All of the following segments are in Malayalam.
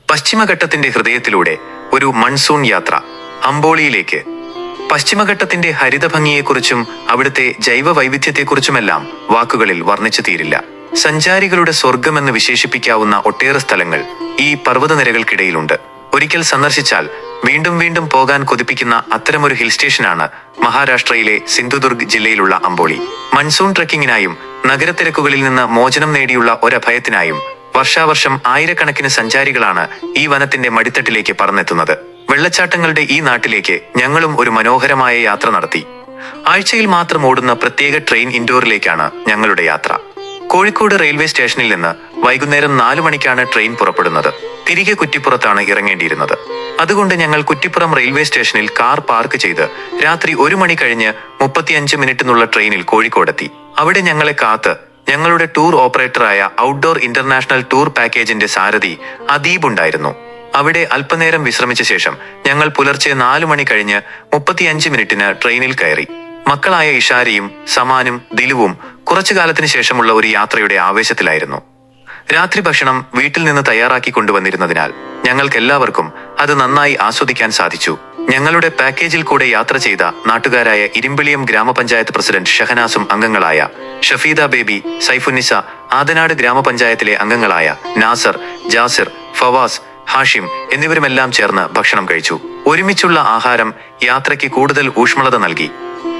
പശ്ചിമഘട്ടത്തിന്റെ ഹൃദയത്തിലൂടെ ഒരു മൺസൂൺ യാത്ര അംബോളിയിലേക്ക്. പശ്ചിമഘട്ടത്തിന്റെ ഹരിതഭംഗിയെക്കുറിച്ചും അവിടുത്തെ ജൈവ വൈവിധ്യത്തെക്കുറിച്ചുമെല്ലാം വാക്കുകളിൽ വർണ്ണിച്ചു തീരില്ല. സഞ്ചാരികളുടെ സ്വർഗമെന്ന് വിശേഷിപ്പിക്കാവുന്ന ഒട്ടേറെ സ്ഥലങ്ങൾ ഈ പർവ്വതനിരകൾക്കിടയിലുണ്ട്. ഒരിക്കൽ സന്ദർശിച്ചാൽ വീണ്ടും വീണ്ടും പോകാൻ കൊതിപ്പിക്കുന്ന അത്തരമൊരു ഹിൽ സ്റ്റേഷനാണ് മഹാരാഷ്ട്രയിലെ സിന്ധുദുർഗ് ജില്ലയിലുള്ള അംബോളി. മൺസൂൺ ട്രെക്കിങ്ങിനായും നഗരത്തിരക്കുകളിൽ നിന്ന് മോചനം നേടിയുള്ള ഒരഭയത്തിനായും വർഷാവർഷം ആയിരക്കണക്കിന് സഞ്ചാരികളാണ് ഈ വനത്തിന്റെ മടിത്തട്ടിലേക്ക് പറന്നെത്തുന്നത്. വെള്ളച്ചാട്ടങ്ങളുടെ ഈ നാട്ടിലേക്ക് ഞങ്ങളും ഒരു മനോഹരമായ യാത്ര നടത്തി. ആഴ്ചയിൽ മാത്രം ഓടുന്ന പ്രത്യേക ട്രെയിൻ ഇൻഡോറിലേക്കാണ് ഞങ്ങളുടെ യാത്ര. കോഴിക്കോട് റെയിൽവേ സ്റ്റേഷനിൽ നിന്ന് വൈകുന്നേരം 4 മണിക്കാണ് ട്രെയിൻ പുറപ്പെടുന്നത്. തിരികെ കുറ്റിപ്പുറത്താണ് ഇറങ്ങേണ്ടിയിരുന്നത്. അതുകൊണ്ട് ഞങ്ങൾ കുറ്റിപ്പുറം റെയിൽവേ സ്റ്റേഷനിൽ കാർ പാർക്ക് ചെയ്ത് രാത്രി 1 മണി കഴിഞ്ഞ് 35 മിനിറ്റിനുള്ള ട്രെയിനിൽ കോഴിക്കോടെത്തി. അവിടെ ഞങ്ങളെ കാത്ത് ഞങ്ങളുടെ ടൂർ ഓപ്പറേറ്ററായ ഔട്ട്ഡോർ ഇന്റർനാഷണൽ ടൂർ പാക്കേജിന്റെ സാരഥി അദീബ് ഉണ്ടായിരുന്നു. അവിടെ അല്പനേരം വിശ്രമിച്ച ശേഷം ഞങ്ങൾ പുലർച്ചെ 4 മണി കഴിഞ്ഞ് 35 മിനിറ്റിന് ട്രെയിനിൽ കയറി. മക്കളായ ഇഷാരയും സമാനും ദിലുവും കുറച്ചു കാലത്തിന് ശേഷമുള്ള ഒരു യാത്രയുടെ ആവേശത്തിലായിരുന്നു. രാത്രി ഭക്ഷണം വീട്ടിൽ നിന്ന് തയ്യാറാക്കി കൊണ്ടുവന്നിരുന്നതിനാൽ ഞങ്ങൾക്കെല്ലാവർക്കും അത് നന്നായി ആസ്വദിക്കാൻ സാധിച്ചു. ഞങ്ങളുടെ പാക്കേജിൽ കൂടെ യാത്ര ചെയ്ത നാട്ടുകാരായ ഇരുമ്പിളിയം ഗ്രാമപഞ്ചായത്ത് പ്രസിഡന്റ് ഷഹനാസും അംഗങ്ങളായ ഷഫീദ ബേബി, സൈഫുന്നിസ, ആദനാട് ഗ്രാമപഞ്ചായത്തിലെ അംഗങ്ങളായ നാസർ, ജാസിർ, ഫവാസ്, ഹാഷിം എന്നിവരുമെല്ലാം ചേർന്ന് ഭക്ഷണം കഴിച്ചു. ഒരുമിച്ചുള്ള ആഹാരം യാത്രയ്ക്ക് കൂടുതൽ ഊഷ്മളത നൽകി.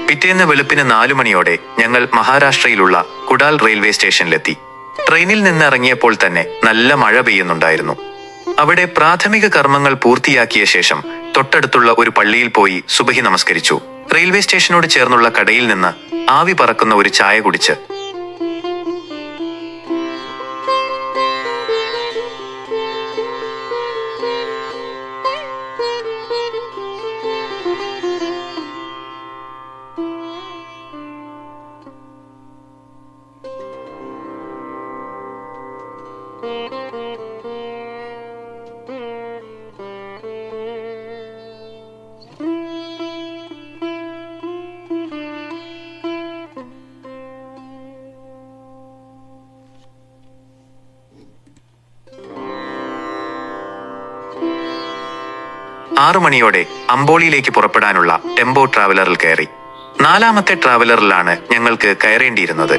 പിറ്റേന്ന് വെളുപ്പിന് 4 മണിയോടെ ഞങ്ങൾ മഹാരാഷ്ട്രയിലുള്ള കുഡാൽ റെയിൽവേ സ്റ്റേഷനിലെത്തി. ട്രെയിനിൽ നിന്ന് ഇറങ്ങിയപ്പോൾ തന്നെ നല്ല മഴ പെയ്യുന്നുണ്ടായിരുന്നു. അവിടെ പ്രാഥമിക കർമ്മങ്ങൾ പൂർത്തിയാക്കിയ ശേഷം തൊട്ടടുത്തുള്ള ഒരു പള്ളിയിൽ പോയി സുബഹി നമസ്കരിച്ചു. റെയിൽവേ സ്റ്റേഷനോട് ചേർന്നുള്ള കടയിൽ നിന്ന് ആവി പറക്കുന്ന ഒരു ചായ കുടിച്ച് ആറ് മണിയോടെ അംബോളിയിലേക്ക് പുറപ്പെടാനുള്ള ടെമ്പോ ട്രാവലറിൽ കയറി. 4ാമത്തെ ട്രാവലറിലാണ് ഞങ്ങൾക്ക് കയറേണ്ടിയിരുന്നത്.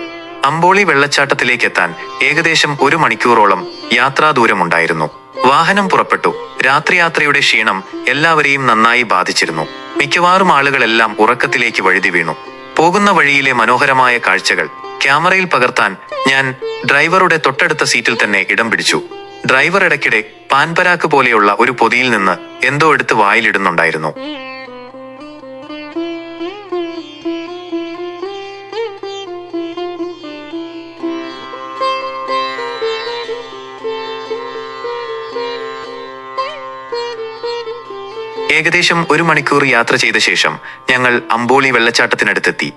അംബോളി വെള്ളച്ചാട്ടത്തിലേക്ക് എത്താൻ ഏകദേശം 1 മണിക്കൂറോളം യാത്രാ ദൂരമുണ്ടായിരുന്നു. വാഹനം പുറപ്പെട്ടു. രാത്രിയാത്രയുടെ ക്ഷീണം എല്ലാവരെയും നന്നായി ബാധിച്ചിരുന്നു. മിക്കവാറും ആളുകളെല്ലാം ഉറക്കത്തിലേക്ക് വഴുതി വീണു. പോകുന്ന വഴിയിലെ മനോഹരമായ കാഴ്ചകൾ ക്യാമറയിൽ പകർത്താൻ ഞാൻ ഡ്രൈവറുടെ തൊട്ടടുത്ത സീറ്റിൽ തന്നെ ഇടം പിടിച്ചു. ഡ്രൈവർ ഇടയ്ക്കിടെ പാൻപരാക്ക് പോലെയുള്ള ഒരു പൊതിയിൽ നിന്ന് എന്തോ എടുത്ത് വായിലിടുന്നുണ്ടായിരുന്നു. ഏകദേശം 1 മണിക്കൂർ യാത്ര ചെയ്ത ശേഷം ഞങ്ങൾ അംബോളി വെള്ളച്ചാട്ടത്തിനടുത്തെത്തി.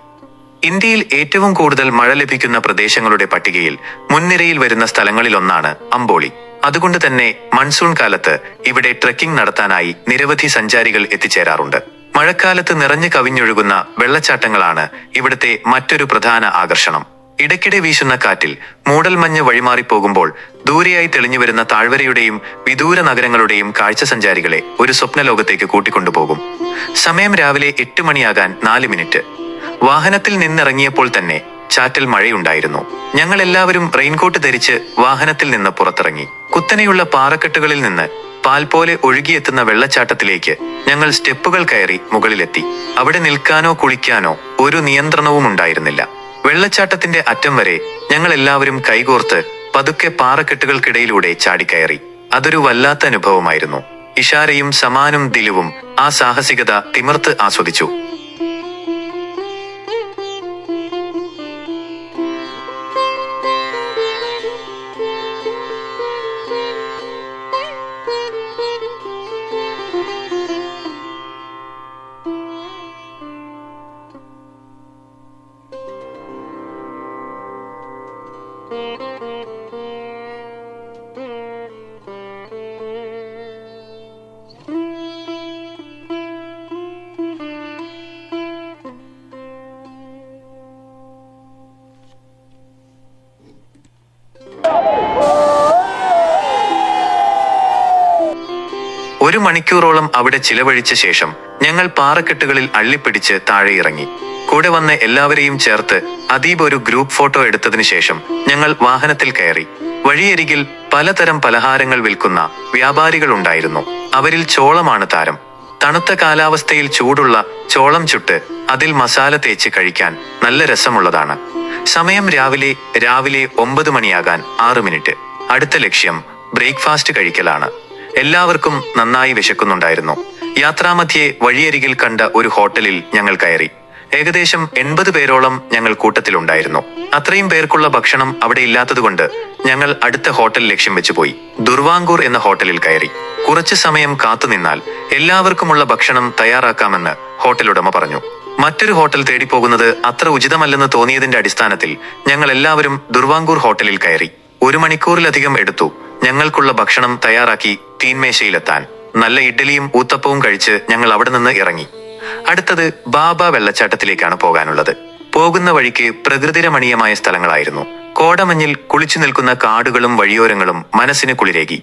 ഇന്ത്യയിൽ ഏറ്റവും കൂടുതൽ മഴ ലഭിക്കുന്ന പ്രദേശങ്ങളുടെ പട്ടികയിൽ മുൻനിരയിൽ വരുന്ന സ്ഥലങ്ങളിലൊന്നാണ് അംബോളി. അതുകൊണ്ട് തന്നെ മൺസൂൺ കാലത്ത് ഇവിടെ ട്രെക്കിംഗ് നടത്താനായി നിരവധി സഞ്ചാരികൾ എത്തിച്ചേരാറുണ്ട്. മഴക്കാലത്ത് നിറഞ്ഞു കവിഞ്ഞൊഴുകുന്ന വെള്ളച്ചാട്ടങ്ങളാണ് ഇവിടുത്തെ മറ്റൊരു പ്രധാന ആകർഷണം. ഇടയ്ക്കിടെ വീശുന്ന കാറ്റിൽ മൂടൽമഞ്ഞ് വഴിമാറിപ്പോകുമ്പോൾ ദൂരെയായി തെളിഞ്ഞുവരുന്ന താഴ്വരയുടെയും വിദൂര നഗരങ്ങളുടെയും കാഴ്ച സഞ്ചാരികളെ ഒരു സ്വപ്നലോകത്തേക്ക് കൂട്ടിക്കൊണ്ടുപോകും. സമയം രാവിലെ 8 മണിയാകാൻ 4 മിനിറ്റ്. വാഹനത്തിൽ നിന്നിറങ്ങിയപ്പോൾ തന്നെ ചാറ്റൽ മഴയുണ്ടായിരുന്നു. ഞങ്ങൾ എല്ലാവരും റെയിൻകോട്ട് ധരിച്ച് വാഹനത്തിൽ നിന്ന് പുറത്തിറങ്ങി. കുത്തനെയുള്ള പാറക്കെട്ടുകളിൽ നിന്ന് പാൽ പോലെ ഒഴുകിയെത്തുന്ന വെള്ളച്ചാട്ടത്തിലേക്ക് ഞങ്ങൾ സ്റ്റെപ്പുകൾ കയറി മുകളിലെത്തി. അവിടെ നിൽക്കാനോ കുളിക്കാനോ ഒരു നിയന്ത്രണവും ഉണ്ടായിരുന്നില്ല. വെള്ളച്ചാട്ടത്തിന്റെ അറ്റം വരെ ഞങ്ങൾ എല്ലാവരും കൈകോർത്ത് പതുക്കെ പാറക്കെട്ടുകൾക്കിടയിലൂടെ ചാടിക്കയറി. അതൊരു വല്ലാത്ത അനുഭവമായിരുന്നു. ഇഷാരയും സമാനും ദിലുവും ആ സാഹസികത തിമിർത്ത് ആസ്വദിച്ചു. 1 മണിക്കൂറോളം അവിടെ ചിലവഴിച്ച ശേഷം ഞങ്ങൾ പാറക്കെട്ടുകളിൽ അള്ളിപ്പിടിച്ച് താഴെ ഇറങ്ങി. കൂടെ വന്ന് എല്ലാവരെയും ചേർത്ത് അദീബ് ഒരു ഗ്രൂപ്പ് ഫോട്ടോ എടുത്തതിനു ശേഷം ഞങ്ങൾ വാഹനത്തിൽ കയറി. വഴിയരികിൽ പലതരം പലഹാരങ്ങൾ വിൽക്കുന്ന വ്യാപാരികൾ ഉണ്ടായിരുന്നു. അവരിൽ ചോളമാണ് താരം. തണുത്ത കാലാവസ്ഥയിൽ ചൂടുള്ള ചോളം ചുട്ട് അതിൽ മസാല തേച്ച് കഴിക്കാൻ നല്ല രസമുള്ളതാണ്. സമയം രാവിലെ 9 മണിയാകാൻ 6 മിനിറ്റ്. അടുത്ത ലക്ഷ്യം ബ്രേക്ക്ഫാസ്റ്റ് കഴിക്കലാണ്. എല്ലാവർക്കും നന്നായി വിശക്കുന്നുണ്ടായിരുന്നു. യാത്രാമധ്യേ വഴിയരികിൽ കണ്ട ഒരു ഹോട്ടലിൽ ഞങ്ങൾ കയറി. ഏകദേശം 80 പേരോളം ഞങ്ങൾ കൂട്ടത്തിലുണ്ടായിരുന്നു. അത്രയും പേർക്കുള്ള ഭക്ഷണം അവിടെ ഇല്ലാത്തതുകൊണ്ട് ഞങ്ങൾ അടുത്ത ഹോട്ടൽ ലക്ഷ്യം വെച്ച് പോയി. ദുർവാങ്കൂർ എന്ന ഹോട്ടലിൽ കയറി. കുറച്ചു സമയം കാത്തുനിന്നാൽ എല്ലാവർക്കുമുള്ള ഭക്ഷണം തയ്യാറാക്കാമെന്ന് ഹോട്ടൽ ഉടമ പറഞ്ഞു. മറ്റൊരു ഹോട്ടൽ തേടിപ്പോകുന്നത് അത്ര ഉചിതമല്ലെന്ന് തോന്നിയതിന്റെ അടിസ്ഥാനത്തിൽ ഞങ്ങൾ എല്ലാവരും ദുർവാങ്കൂർ ഹോട്ടലിൽ കയറി. 1 മണിക്കൂറിലധികം എടുത്തു ഞങ്ങൾക്കുള്ള ഭക്ഷണം തയ്യാറാക്കി തീൻമേശയിലെത്താൻ. നല്ല ഇഡ്ഡലിയും ഊത്തപ്പവും കഴിച്ച് ഞങ്ങൾ അവിടെ നിന്ന് ഇറങ്ങി. അടുത്തത് ബാബ വെള്ളച്ചാട്ടത്തിലേക്കാണ് പോകാനുള്ളത്. പോകുന്ന വഴിക്ക് പ്രകൃതിരമണീയമായ സ്ഥലങ്ങളായിരുന്നു. കോടമഞ്ഞിൽ കുളിച്ചു നിൽക്കുന്ന കാടുകളും വഴിയോരങ്ങളും മനസ്സിന് കുളിരേകി.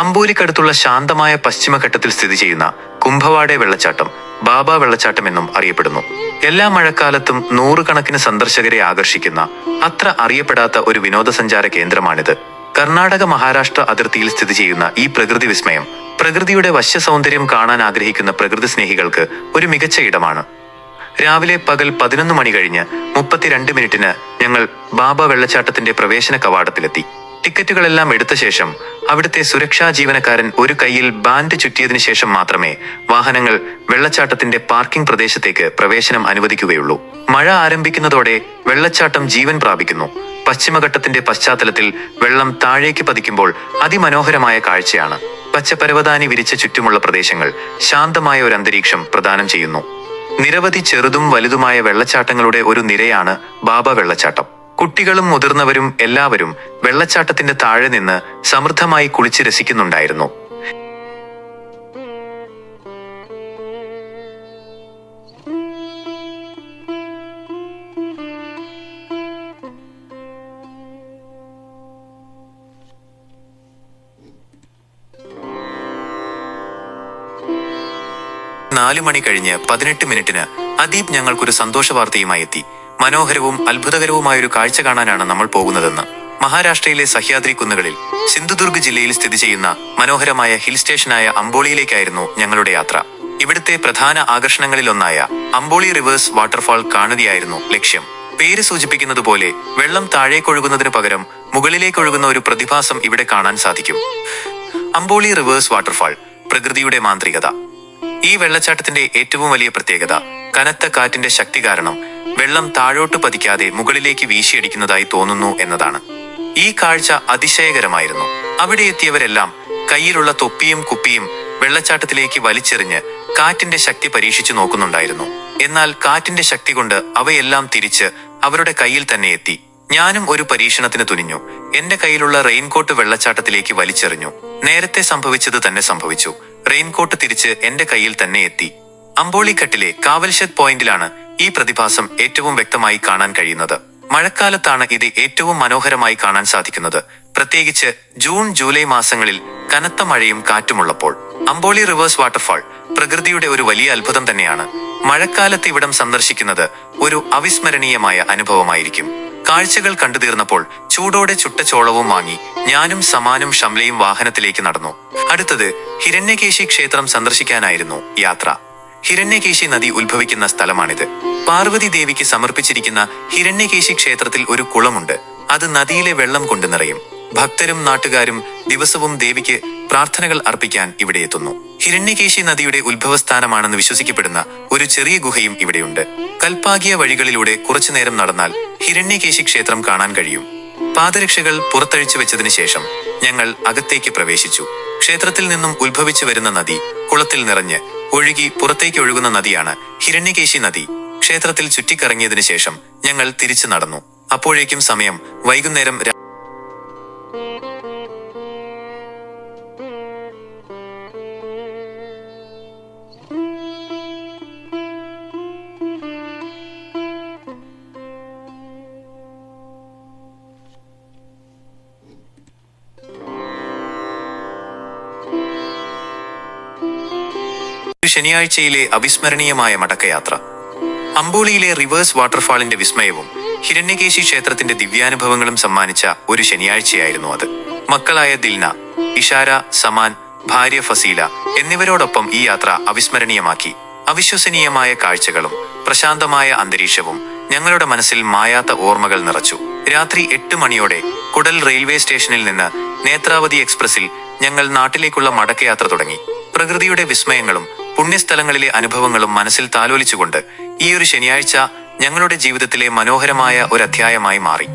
അമ്പൂലിക്കടുത്തുള്ള ശാന്തമായ പശ്ചിമഘട്ടത്തിൽ സ്ഥിതി ചെയ്യുന്ന കുംഭവാടെ വെള്ളച്ചാട്ടം ബാബ വെള്ളച്ചാട്ടം എന്നും അറിയപ്പെടുന്നു. എല്ലാ മഴക്കാലത്തും നൂറുകണക്കിന് സന്ദർശകരെ ആകർഷിക്കുന്ന അത്ര അറിയപ്പെടാത്ത ഒരു വിനോദസഞ്ചാര കേന്ദ്രമാണിത്. കർണാടക മഹാരാഷ്ട്ര അതിർത്തിയിൽ സ്ഥിതി ചെയ്യുന്ന ഈ പ്രകൃതി വിസ്മയം പ്രകൃതിയുടെ വശ്യസൗന്ദര്യം കാണാൻ ആഗ്രഹിക്കുന്ന പ്രകൃതി സ്നേഹികൾക്ക് ഒരു മികച്ച ഇടമാണ്. രാവിലെ പകൽ 11 മണി കഴിഞ്ഞ് 32 മിനിറ്റിന് ഞങ്ങൾ ബാബ വെള്ളച്ചാട്ടത്തിന്റെ പ്രവേശന കവാടത്തിലെത്തി. ടിക്കറ്റുകളെല്ലാം എടുത്ത ശേഷം അവിടുത്തെ സുരക്ഷാ ജീവനക്കാരൻ ഒരു കൈയിൽ ബാൻഡ് ചുറ്റിയതിനു ശേഷം മാത്രമേ വാഹനങ്ങൾ വെള്ളച്ചാട്ടത്തിന്റെ പാർക്കിംഗ് പ്രദേശത്തേക്ക് പ്രവേശനം അനുവദിക്കുകയുള്ളൂ. മഴ ആരംഭിക്കുന്നതോടെ വെള്ളച്ചാട്ടം ജീവൻ പ്രാപിക്കുന്നു. പശ്ചിമഘട്ടത്തിന്റെ പശ്ചാത്തലത്തിൽ വെള്ളം താഴേക്ക് പതിക്കുമ്പോൾ അതിമനോഹരമായ കാഴ്ചയാണ്. പച്ചപ്പരവതാനി വിരിച്ച ചുറ്റുമുള്ള പ്രദേശങ്ങൾ ശാന്തമായ ഒരു അന്തരീക്ഷം പ്രദാനം ചെയ്യുന്നു. നിരവധി ചെറുതും വലുതുമായ വെള്ളച്ചാട്ടങ്ങളുടെ ഒരു നിരയാണ് ബാബ വെള്ളച്ചാട്ടം. കുട്ടികളും മുതിർന്നവരും എല്ലാവരും വെള്ളച്ചാട്ടത്തിന്റെ താഴെ നിന്ന് സമൃദ്ധമായി കുളിച്ച് രസിക്കുന്നുണ്ടായിരുന്നു. നാലു മണി കഴിഞ്ഞ് 18 മിനിറ്റിന് അദീബ് ഞങ്ങൾക്കൊരു സന്തോഷ വാർത്തയുമായി എത്തി. മനോഹരവും അത്ഭുതകരവുമായൊരു കാഴ്ച കാണാനാണ് നമ്മൾ പോകുന്നതെന്ന്. മഹാരാഷ്ട്രയിലെ സഹ്യാദ്രി കുന്നുകളിൽ സിന്ധുദുർഗ് ജില്ലയിൽ സ്ഥിതി ചെയ്യുന്ന മനോഹരമായ ഹിൽ സ്റ്റേഷനായ അമ്പോളിയിലേക്കായിരുന്നു ഞങ്ങളുടെ യാത്ര. ഇവിടുത്തെ പ്രധാന ആകർഷണങ്ങളിലൊന്നായ അമ്പോളി റിവേഴ്സ് വാട്ടർഫാൾ കാണുകയായിരുന്നു ലക്ഷ്യം. പേര് സൂചിപ്പിക്കുന്നത് പോലെ വെള്ളം താഴേക്കൊഴുകുന്നതിന് പകരം മുകളിലേക്കൊഴുകുന്ന ഒരു പ്രതിഭാസം ഇവിടെ കാണാൻ സാധിക്കും. അമ്പോളി റിവേഴ്സ് വാട്ടർഫാൾ പ്രകൃതിയുടെ മാന്ത്രികത. ഈ വെള്ളച്ചാട്ടത്തിന്റെ ഏറ്റവും വലിയ പ്രത്യേകത കനത്ത കാറ്റിന്റെ ശക്തി കാരണം വെള്ളം താഴോട്ട് പതിക്കാതെ മുകളിലേക്ക് വീശിയടിക്കുന്നതായി തോന്നുന്നു എന്നതാണ്. ഈ കാഴ്ച അതിശയകരമായിരുന്നു. അവിടെ എത്തിയവരെല്ലാം കയ്യിലുള്ള തൊപ്പിയും കുപ്പിയും വെള്ളച്ചാട്ടത്തിലേക്ക് വലിച്ചെറിഞ്ഞ് കാറ്റിന്റെ ശക്തി പരീക്ഷിച്ചു നോക്കുന്നുണ്ടായിരുന്നു. എന്നാൽ കാറ്റിന്റെ ശക്തി കൊണ്ട് അവയെല്ലാം തിരിച്ച് അവരുടെ കയ്യിൽ തന്നെ എത്തി. ഞാനും ഒരു പരീക്ഷണത്തിന് തുനിഞ്ഞു. എന്റെ കയ്യിലുള്ള റെയിൻകോട്ട് വെള്ളച്ചാട്ടത്തിലേക്ക് വലിച്ചെറിഞ്ഞു. നേരത്തെ സംഭവിച്ചത് തന്നെ സംഭവിച്ചു. റെയിൻകോട്ട് തിരിച്ച് എന്റെ കയ്യിൽ തന്നെ എത്തി. അമ്പോളിഘട്ടിലെ കാവൽഷത്ത് പോയിന്റിലാണ് ഈ പ്രതിഭാസം ഏറ്റവും വ്യക്തമായി കാണാൻ കഴിയുന്നത്. മഴക്കാലത്താണ് ഇത് ഏറ്റവും മനോഹരമായി കാണാൻ സാധിക്കുന്നത്, പ്രത്യേകിച്ച് ജൂൺ ജൂലൈ മാസങ്ങളിൽ കനത്ത മഴയും കാറ്റുമുള്ളപ്പോൾ. അമ്പോളി റിവേഴ്സ് വാട്ടർഫാൾ പ്രകൃതിയുടെ ഒരു വലിയ അത്ഭുതം തന്നെയാണ്. മഴക്കാലത്ത് ഇവിടം സന്ദർശിക്കുന്നത് ഒരു അവിസ്മരണീയമായ അനുഭവമായിരിക്കും. കാഴ്ചകൾ കണ്ടു തീർന്നപ്പോൾ ചൂടോടെ ചുട്ട ചോളവും വാങ്ങി ഞാനും സമാനും ഷംലയും വാഹനത്തിലേക്ക് നടന്നു. അടുത്തത് ഹിരണ്യകേശി ക്ഷേത്രം സന്ദർശിക്കാനായിരുന്നു യാത്ര. ഹിരണ്യകേശി നദി ഉത്ഭവിക്കുന്ന സ്ഥലമാണിത്. പാർവതി ദേവിക്ക് സമർപ്പിച്ചിരിക്കുന്ന ഹിരണ്യകേശി ക്ഷേത്രത്തിൽ ഒരു കുളമുണ്ട്. അത് നദിയിലെ വെള്ളം കൊണ്ട് നിറയും. ഭക്തരും നാട്ടുകാരും ദിവസവും ദേവിക്ക് പ്രാർത്ഥനകൾ അർപ്പിക്കാൻ ഇവിടെ എത്തുന്നു. ഹിരണ്യകേശി നദിയുടെ ഉത്ഭവസ്ഥാനമാണെന്ന് വിശ്വസിക്കപ്പെടുന്ന ഒരു ചെറിയ ഗുഹയും ഇവിടെയുണ്ട്. കൽപ്പാകിയ വഴികളിലൂടെ കുറച്ചുനേരം നടന്നാൽ ഹിരണ്യകേശി ക്ഷേത്രം കാണാൻ കഴിയും. പാദരക്ഷകൾ പുറത്തഴിച്ചു വെച്ചതിന് ശേഷം ഞങ്ങൾ അകത്തേക്ക് പ്രവേശിച്ചു. ക്ഷേത്രത്തിൽ നിന്നും ഉത്ഭവിച്ചു വരുന്ന നദി കുളത്തിൽ നിറഞ്ഞ് ഒഴുകി പുറത്തേക്ക് ഒഴുകുന്ന നദിയാണ് ഹിരണ്യകേശി നദി. ക്ഷേത്രത്തിൽ ചുറ്റിക്കറങ്ങിയതിനു ശേഷം ഞങ്ങൾ തിരിച്ചു നടന്നു. അപ്പോഴേക്കും സമയം വൈകുന്നേരം ശനിയാഴ്ചയിലെ അവിസ്മരണീയമായ മടക്കയാത്ര. അംബോളിയിലെ റിവേഴ്സ് വാട്ടർഫാളിന്റെ വിസ്മയവും ഹിരണ്യകേശി ക്ഷേത്രത്തിന്റെ ദിവ്യാനുഭവങ്ങളും സമ്മാനിച്ച ഒരു ശനിയാഴ്ചയായിരുന്നു അത്. മക്കളായ ദിൽന, ഇഷാര, സമാൻ, ഭാര്യ ഫസീല എന്നിവരോടൊപ്പം ഈ യാത്ര അവിസ്മരണീയമാക്കി. അവിശ്വസനീയമായ കാഴ്ചകളും പ്രശാന്തമായ അന്തരീക്ഷവും ഞങ്ങളുടെ മനസ്സിൽ മായാത്ത ഓർമ്മകൾ നിറച്ചു. രാത്രി 8 മണിയോടെ കുടൽ റെയിൽവേ സ്റ്റേഷനിൽ നിന്ന് നേത്രാവതി എക്സ്പ്രസിൽ ഞങ്ങൾ നാട്ടിലേക്കുള്ള മടക്കയാത്ര തുടങ്ങി. പ്രകൃതിയുടെ വിസ്മയങ്ങളും പുണ്യസ്ഥലങ്ങളിലെ അനുഭവങ്ങളും മനസ്സിൽ താലോലിച്ചുകൊണ്ട് ഈയൊരു ശനിയാഴ്ച ഞങ്ങളുടെ ജീവിതത്തിലെ മനോഹരമായ ഒരു അധ്യായമായി മാറി.